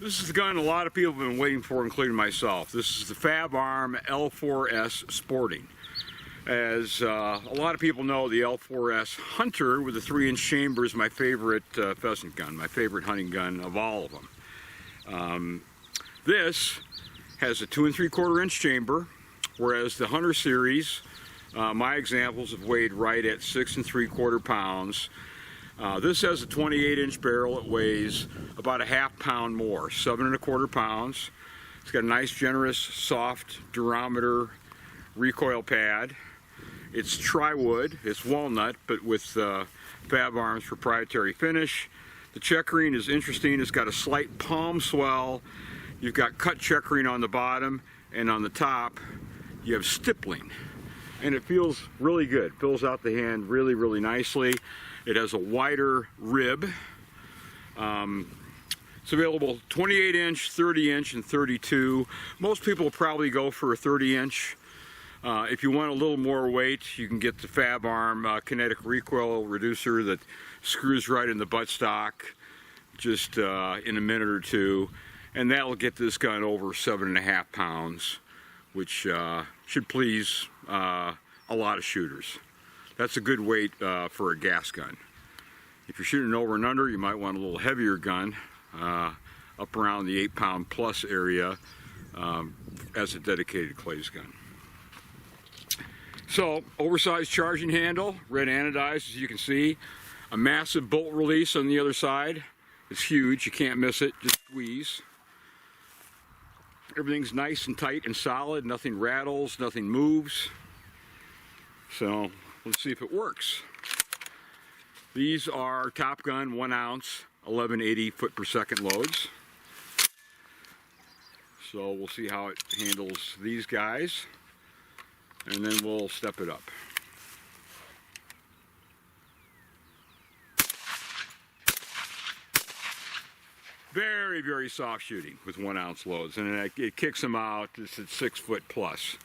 This is the gun a lot of people have been waiting for, including myself. This is the Fabarm L4S Sporting. As a lot of people know, the L4S Hunter with the 3-inch chamber is my favorite pheasant gun, my favorite hunting gun of all of them. This has a 2 3/4-inch chamber, whereas the Hunter series, my examples have weighed right at 6 3/4 pounds. This has a 28-inch barrel. It weighs about a ½ pound more, 7 1/4 pounds. It's got a nice, generous, soft Durometer recoil pad. It's tri-wood, it's walnut, but with Fabarm's proprietary finish. The checkering is interesting. It's got a slight palm swell. You've got cut checkering on the bottom, and on the top you have stippling. And it feels really good. Fills out the hand really, really nicely. It has a wider rib. It's available 28-inch, 30-inch, and 32. Most people will probably go for a 30-inch. If you want a little more weight, you can get the Fabarm kinetic recoil reducer that screws right in the buttstock just in a minute or two. And that'll get this gun over 7 1/2 pounds, which should please a lot of shooters. That's a good weight for a gas gun. If you're shooting over and under, you might want a little heavier gun, up around the 8-pound plus area, as a dedicated clays gun. So, oversized charging handle, red anodized as you can see. A massive bolt release on the other side. It's huge, you can't miss it, just squeeze. Everything's nice and tight and solid, nothing rattles, nothing moves. So, let's see if it works. These are Top Gun 1 ounce, 1180 foot/second loads. So we'll see how it handles these guys, and then we'll step it up. Very, very soft shooting with 1 ounce loads, and it kicks them out. It's at 6 foot plus.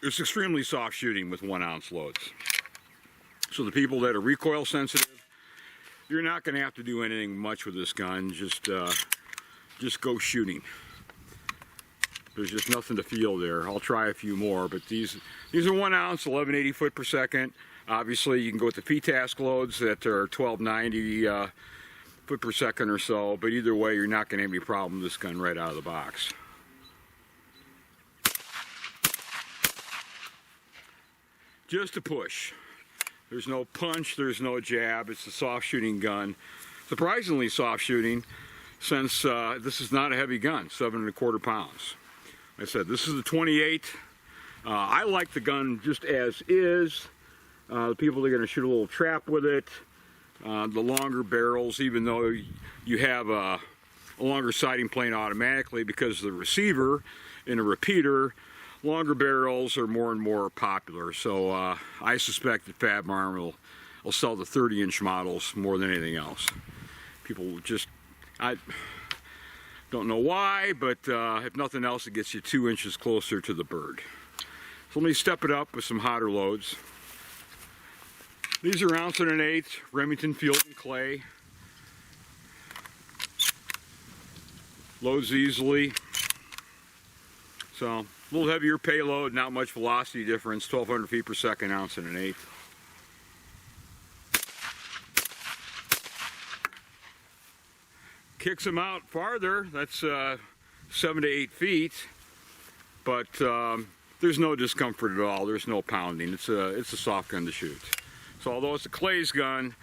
It's extremely soft shooting with 1 ounce loads. So the people that are recoil sensitive, you're not going to have to do anything much with this gun. Just go shooting. There's just nothing to feel there. I'll try a few more, but these are 1 ounce, 1180 foot/second. Obviously, you can go with the FTASC loads that are 1290 foot/second or so, but either way, you're not going to have any problem with this gun right out of the box. Just a push. There's no punch, there's no jab. It's a soft shooting gun. Surprisingly soft shooting, since this is not a heavy gun, 7 1/4 pounds. Like I said, this is a 28. I like the gun just as is. The people that are going to shoot a little trap with it, the longer barrels, even though you have a longer sighting plane automatically because of the receiver and a repeater, longer barrels are more and more popular. So I suspect that Fabarm will sell the 30-inch models more than anything else. People just, I don't know why, but if nothing else, it gets you 2 inches closer to the bird. So let me step it up with some hotter loads. These are 1 1/8 ounce Remington Field and Clay. Loads easily. So, a little heavier payload, not much velocity difference, 1200 feet/second, 1 1/8 ounce. Kicks them out farther, that's 7 to 8 feet, but there's no discomfort at all, there's no pounding. It's a soft gun to shoot. So although it's a clays gun,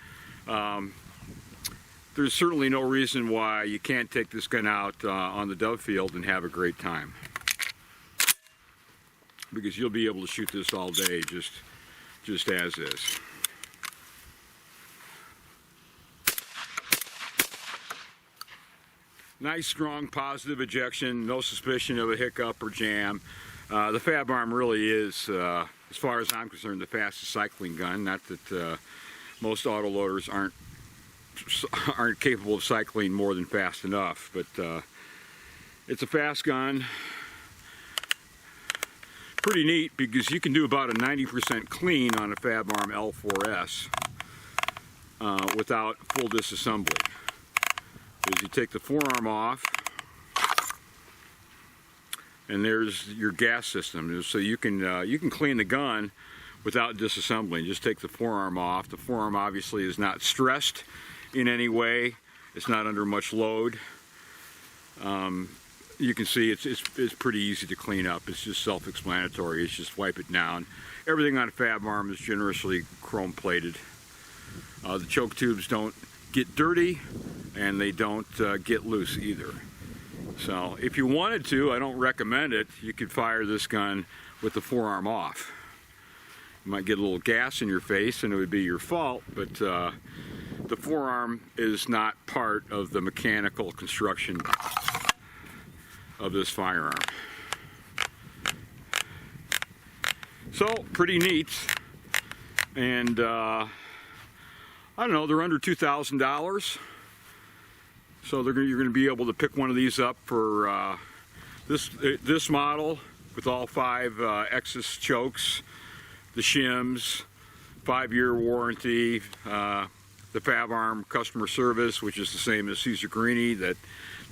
there's certainly no reason why you can't take this gun out on the dove field and have a great time. Because you'll be able to shoot this all day just as is. Nice, strong, positive ejection, no suspicion of a hiccup or jam. The Fabarm really is, as far as I'm concerned, the fastest cycling gun. Not that most autoloaders aren't capable of cycling more than fast enough, but it's a fast gun. Pretty neat because you can do about a 90% clean on a Fabarm L4S without full disassembly. Is you take the forearm off, and there's your gas system. So you can clean the gun without disassembling. Just take the forearm off. The forearm obviously is not stressed in any way. It's not under much load. You can see it's pretty easy to clean up. It's just self-explanatory. It's just wipe it down. Everything on a Fabarm is generously chrome plated. The choke tubes don't get dirty, and they don't get loose either. So if you wanted to, I don't recommend it, you could fire this gun with the forearm off. You might get a little gas in your face and it would be your fault, but the forearm is not part of the mechanical construction of this firearm. So, pretty neat. And I don't know, they're under $2,000. So you're going to be able to pick one of these up for this model with all 5 Exus chokes, the shims, 5-year warranty, the Fabarm customer service, which is the same as Cesar Guerini, that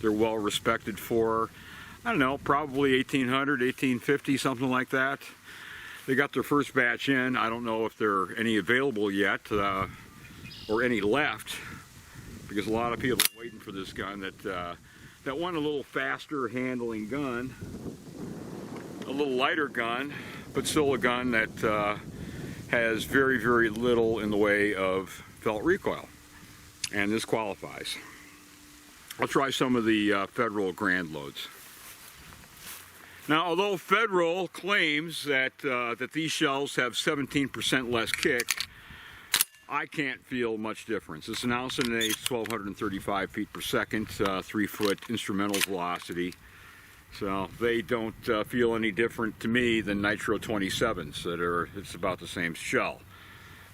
they're well respected for. I don't know, probably $1,800, $1,850, something like that. They got their first batch in. I don't know if there are any available yet or any left, because a lot of people are waiting for this gun that want a little faster handling gun, a little lighter gun, but still a gun that has very, very little in the way of felt recoil, and this qualifies. I'll try some of the Federal Grand Loads. Now, although Federal claims that these shells have 17% less kick, I can't feel much difference. It's an ounce and an eighth, 1,235 feet per second, 3-foot instrumental velocity. So they don't feel any different to me than Nitro 27s it's about the same shell.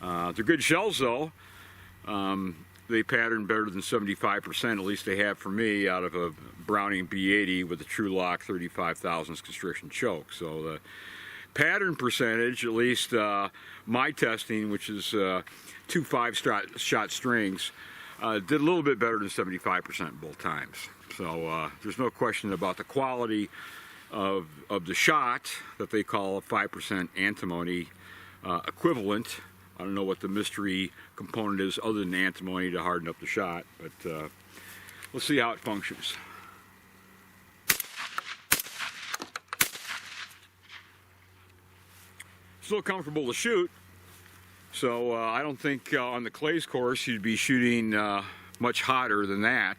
They're good shells though. They pattern better than 75%, at least they have for me, out of a Browning B80 with a Trulock 35 thousandths constriction choke. So the pattern percentage, at least my testing, which is 2 5-shot strings, did a little bit better than 75% both times. So there's no question about the quality of the shot that they call a 5% antimony equivalent. I don't know what the mystery component is other than antimony to harden up the shot, but let's see how it functions. Still comfortable to shoot, so I don't think on the clays course you'd be shooting much hotter than that.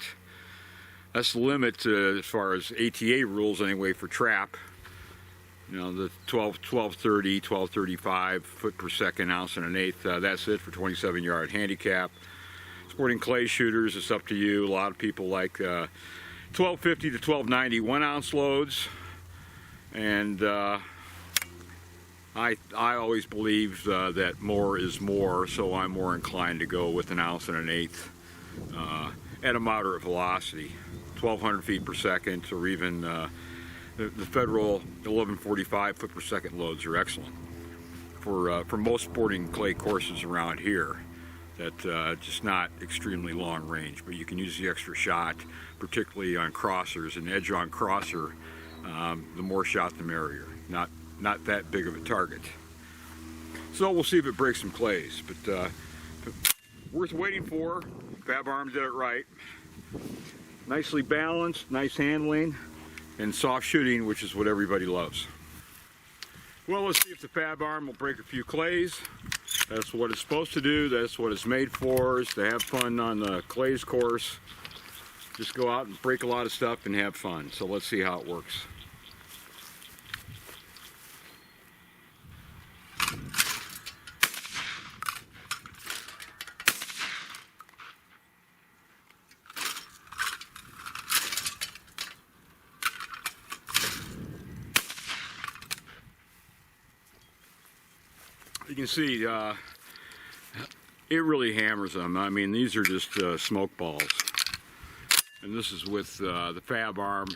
That's the limit as far as ATA rules anyway for trap. You know, the 1230, 1235 foot per second, ounce and an eighth, that's it for 27-yard handicap. Sporting clay shooters, it's up to you. A lot of people like 1250 to 1290 1-ounce loads, and I always believe that more is more, so I'm more inclined to go with an ounce and an eighth at a moderate velocity, 1,200 feet per second, or even the Federal 1145 foot per second loads are excellent for most sporting clay courses around here. That just not extremely long range, but you can use the extra shot, particularly on crossers. And edge on crosser, the more shot the merrier. Not that big of a target. So we'll see if it breaks some clays, but worth waiting for. Fabarm did it right. Nicely balanced, nice handling, and soft shooting, which is what everybody loves. Well, let's see if the Fabarm will break a few clays. That's what it's supposed to do. That's what it's made for, is to have fun on the clays course. Just go out and break a lot of stuff and have fun. So let's see how it works. You can see it really hammers them. I mean, these are just smoke balls. And this is with the Fabarm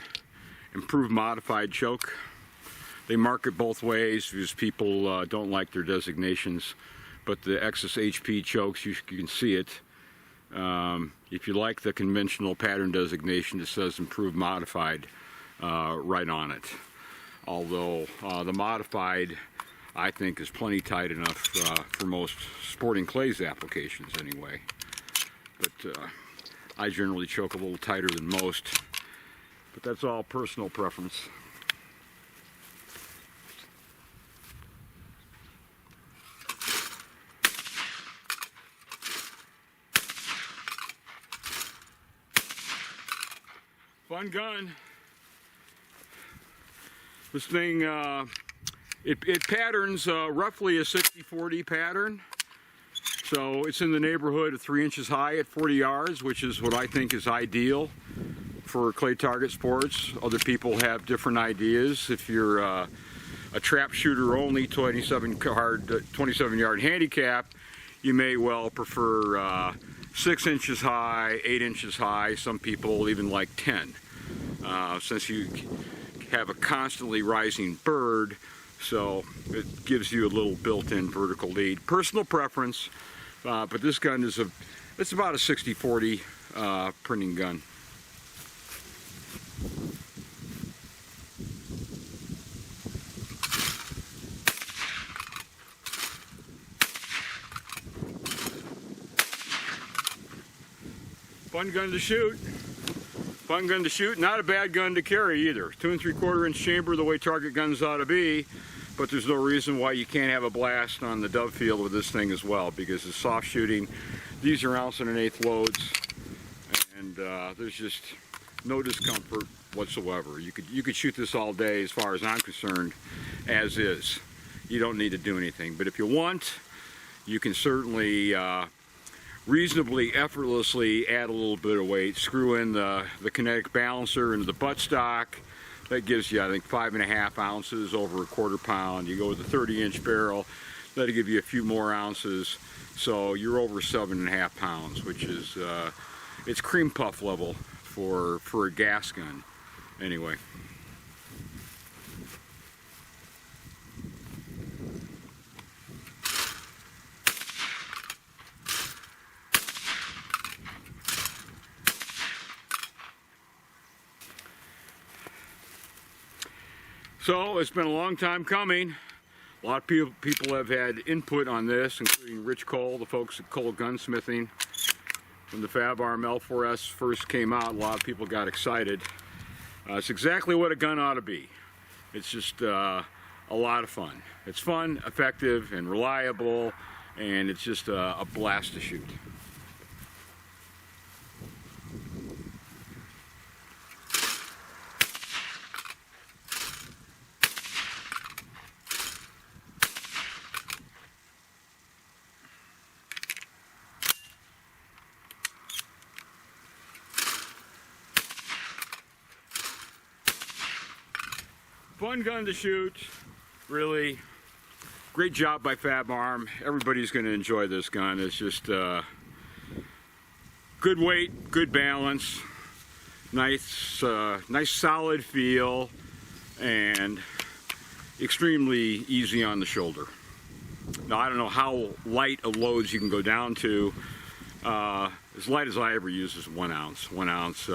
improved modified choke. They mark it both ways because people don't like their designations. But the Exus HP chokes, you can see it. If you like the conventional pattern designation, it says improved modified right on it. although the modified, I think, is plenty tight enough for most sporting clays applications anyway. But I generally choke a little tighter than most, but that's all personal preference. Fun gun. This thing, it patterns roughly a 60-40 pattern. So it's in the neighborhood of 3 inches high at 40 yards, which is what I think is ideal for clay target sports. Other people have different ideas. If you're a trap shooter only, 27-yard handicap, you may well prefer 6 inches high, 8 inches high. Some people even like 10. Since you have a constantly rising bird, so it gives you a little built-in vertical lead. Personal preference, but this gun is it's about a 60-40 printing gun. Fun gun to shoot. Fun gun to shoot, not a bad gun to carry either. 2 3/4 inch chamber, the way target guns ought to be, but there's no reason why you can't have a blast on the dove field with this thing as well, because it's soft shooting. These are 1.125 loads, and there's just no discomfort whatsoever. You could shoot this all day as far as I'm concerned, as is. You don't need to do anything, but if you want, you can certainly reasonably effortlessly add a little bit of weight. Screw in the kinetic balancer into the buttstock. That gives you, I think, 5.5 ounces over a 1/4 pound. You go with a 30-inch barrel, that'll give you a few more ounces, so you're over 7.5 pounds, which is it's cream puff level for a gas gun anyway. So it's been a long time coming. A lot of people have had input on this, including Rich Cole, the folks at Cole Gunsmithing. When the Fabarm L4S first came out, a lot of people got excited. It's exactly what a gun ought to be. It's just a lot of fun. It's fun, effective, and reliable, and it's just a blast to shoot. Fun gun to shoot, really. Great job by Fabarm. Everybody's going to enjoy this gun. It's just good weight, good balance, nice, nice solid feel, and extremely easy on the shoulder. Now I don't know how light of loads you can go down to. As light as I ever use is 1 ounce. 1 ounce.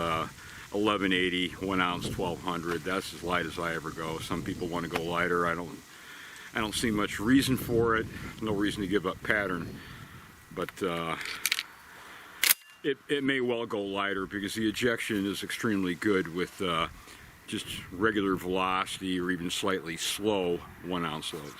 1180, 1 ounce, 1200. That's as light as I ever go. Some people want to go lighter. I don't see much reason for it. No reason to give up pattern, but it may well go lighter because the ejection is extremely good with just regular velocity or even slightly slow 1 ounce loads.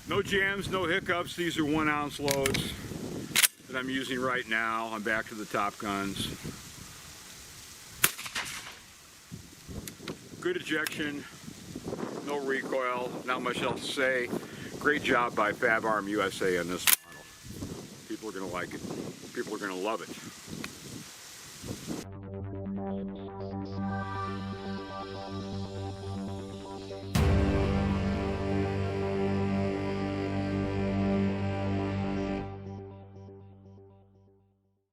No jams, no hiccups. These are 1 ounce loads that I'm using right now. I'm back to the top guns. Good ejection, no recoil, not much else to say. Great job by Fabarm USA on this model. People are going to like it. People are going to love it.